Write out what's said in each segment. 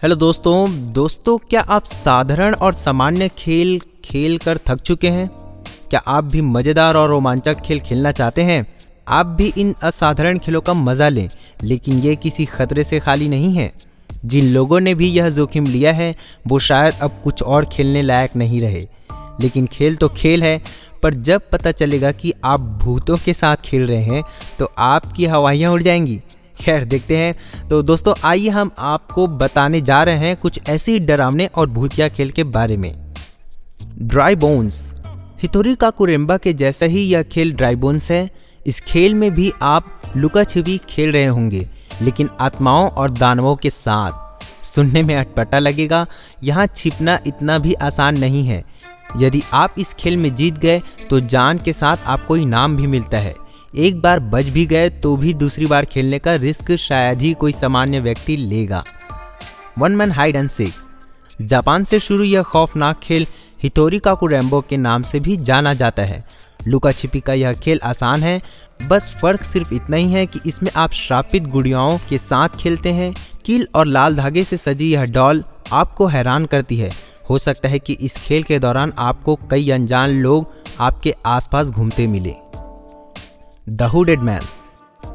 Hello दोस्तों, क्या आप साधारण और सामान्य खेल खेल कर थक चुके हैं? क्या आप भी मज़ेदार और रोमांचक खेल खेलना चाहते हैं? आप भी इन असाधारण खेलों का मज़ा लें, लेकिन ये किसी खतरे से खाली नहीं है। जिन लोगों ने भी यह जोखिम लिया है वो शायद अब कुछ और खेलने लायक नहीं रहे। लेकिन खेल तो खेल है, पर जब पता चलेगा कि आप भूतों के साथ खेल रहे हैं तो आपकी हवाइयाँ उड़ जाएंगी। खैर देखते हैं। तो दोस्तों आइए हम आपको बताने जा रहे हैं कुछ ऐसी डरावने और भूतिया खेल के बारे में। Dry bones. हितोरी काकुरेंबा के जैसा ही यह खेल ड्राई बोन्स है। इस खेल में भी आप लुका छिपी खेल रहे होंगे, लेकिन आत्माओं और दानवों के साथ। सुनने में अटपटा लगेगा, यहाँ छिपना इतना भी आसान नहीं है। यदि आप इस खेल में जीत गए तो जान के साथ आपको इनाम भी मिलता है। एक बार बच भी गए तो भी दूसरी बार खेलने का रिस्क शायद ही कोई सामान्य व्यक्ति लेगा। One man hide and seek. Japan से शुरू यह खौफनाक खेल हितोरी काकुरेंबा के नाम से भी जाना जाता है। लुका छिपी का यह खेल आसान है, बस फर्क सिर्फ इतना ही है कि इसमें आप श्रापित गुड़ियाओं के साथ खेलते हैं। कील और लाल धागे से सजी यह डॉल आपको हैरान करती है। हो सकता है कि इस खेल के दौरान आपको कई अनजान लोग आपके आसपास घूमते मिले। The hooded man.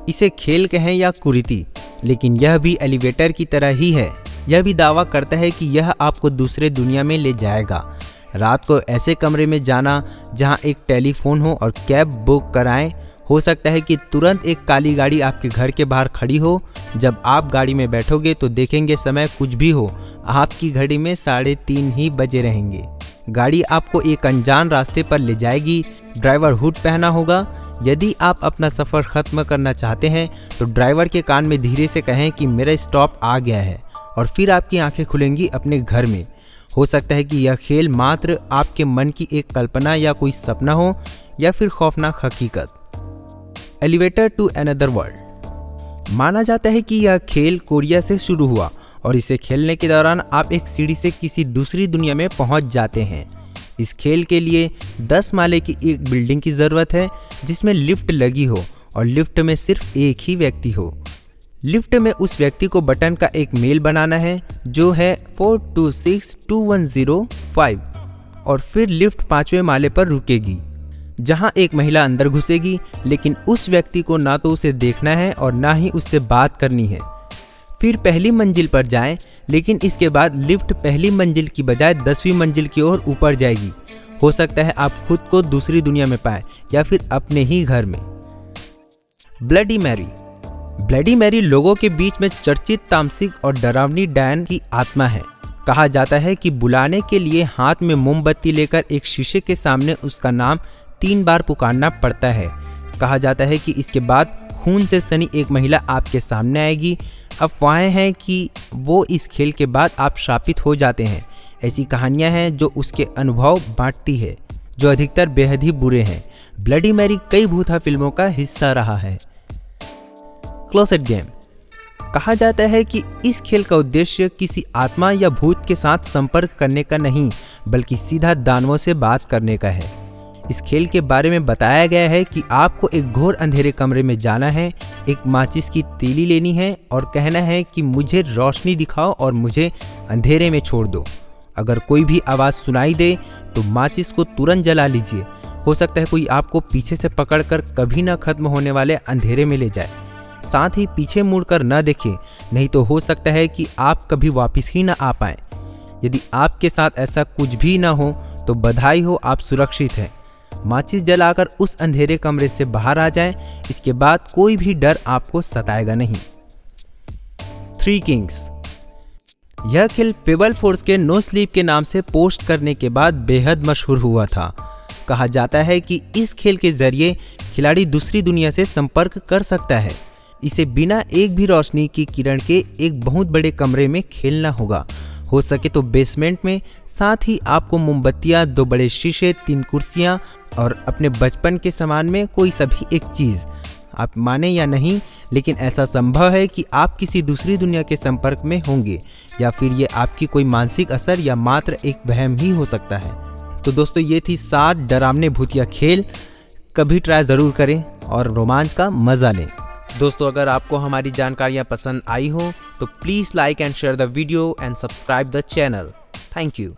इसे खेल कहें या कुरीति, लेकिन यह भी एलिवेटर की तरह ही है। यह भी दावा करता है कि यह आपको दूसरे दुनिया में ले जाएगा। रात को ऐसे कमरे में जाना जहां एक टेलीफोन हो और कैब बुक कराएं। हो सकता है कि तुरंत एक काली गाड़ी आपके घर के बाहर खड़ी हो। जब आप गाड़ी में बैठोगे तो देखेंगे समय कुछ भी हो, आपकी घड़ी में 3:30 ही बजे रहेंगे। गाड़ी आपको एक अनजान रास्ते पर ले जाएगी। ड्राइवर हुड पहना होगा। यदि आप अपना सफ़र ख़त्म करना चाहते हैं तो ड्राइवर के कान में धीरे से कहें कि मेरा स्टॉप आ गया है, और फिर आपकी आंखें खुलेंगी अपने घर में। हो सकता है कि यह खेल मात्र आपके मन की एक कल्पना या कोई सपना हो, या फिर खौफनाक हकीकत। Elevator to another world. माना जाता है कि यह खेल कोरिया से शुरू हुआ और इसे खेलने के दौरान आप एक सीढ़ी से किसी दूसरी दुनिया में पहुंच जाते हैं। इस खेल के लिए 10 माले की एक बिल्डिंग की ज़रूरत है जिसमें लिफ्ट लगी हो, और लिफ्ट में सिर्फ एक ही व्यक्ति हो। लिफ्ट में उस व्यक्ति को बटन का एक मेल बनाना है जो है 42621005, और फिर लिफ्ट 5वें माले पर रुकेगी जहां एक महिला अंदर घुसेगी। लेकिन उस व्यक्ति को ना तो उसे देखना है और ना ही उससे बात करनी है। फिर पहली मंजिल पर जाएं, लेकिन इसके बाद लिफ्ट पहली मंजिल की बजाय 10वीं मंजिल की ओर ऊपर जाएगी। हो सकता है आप खुद को दूसरी दुनिया में पाएं या फिर अपने ही घर में। Bloody Mary. ब्लडी मैरी लोगों के बीच में चर्चित तामसिक और डरावनी डायन की आत्मा है। कहा जाता है कि बुलाने के लिए हाथ में मोमबत्ती लेकर एक शीशे के सामने उसका नाम 3 बार पुकारना पड़ता है। कहा जाता है कि इसके बाद खून से सनी एक महिला आपके सामने आएगी। अफवाहें हैं कि वो इस खेल के बाद आप श्रापित हो जाते हैं। ऐसी कहानियां हैं जो उसके अनुभव बांटती है, जो अधिकतर बेहद ही बुरे हैं। ब्लडी मैरी कई भूतिया फिल्मों का हिस्सा रहा है। Closet game. कहा जाता है कि इस खेल का उद्देश्य किसी आत्मा या भूत के साथ संपर्क करने का नहीं, बल्कि सीधा दानवों से बात करने का है। इस खेल के बारे में बताया गया है कि आपको एक घोर अंधेरे कमरे में जाना है, एक माचिस की तीली लेनी है और कहना है कि मुझे रोशनी दिखाओ और मुझे अंधेरे में छोड़ दो। अगर कोई भी आवाज़ सुनाई दे तो माचिस को तुरंत जला लीजिए। हो सकता है कोई आपको पीछे से पकड़कर कभी न खत्म होने वाले अंधेरे में ले जाए। साथ ही पीछे मुड़कर न देखें, नहीं तो हो सकता है कि आप कभी वापस ही न आ पाएँ। यदि आपके साथ ऐसा कुछ भी न हो तो बधाई हो, आप सुरक्षित हैं। माचिस जलाकर उस अंधेरे कमरे से बाहर आ जाएं, इसके बाद कोई भी डर आपको सताएगा नहीं। Three Kings. यह खेल पेबल फोर्स के नो स्लीप के नाम से पोस्ट करने के बाद बेहद मशहूर हुआ था। कहा जाता है कि इस खेल के जरिए खिलाड़ी दूसरी दुनिया से संपर्क कर सकता है। इसे बिना एक भी रोशनी की किरण के एक बहुत बड़े कमरे में खेलना होगा, हो सके तो बेसमेंट में। साथ ही आपको मोमबत्तियाँ, 2 बड़े शीशे, 3 कुर्सियाँ और अपने बचपन के सामान में कोई सभी एक चीज़। आप माने या नहीं, लेकिन ऐसा संभव है कि आप किसी दूसरी दुनिया के संपर्क में होंगे, या फिर ये आपकी कोई मानसिक असर या मात्र एक वहम ही हो सकता है। तो दोस्तों ये थी 7 डरावने भूतिया खेल। कभी ट्राई ज़रूर करें और रोमांच का मज़ा लें। दोस्तों अगर आपको हमारी जानकारियाँ पसंद आई हो तो please like and share the video and subscribe the channel. Thank you.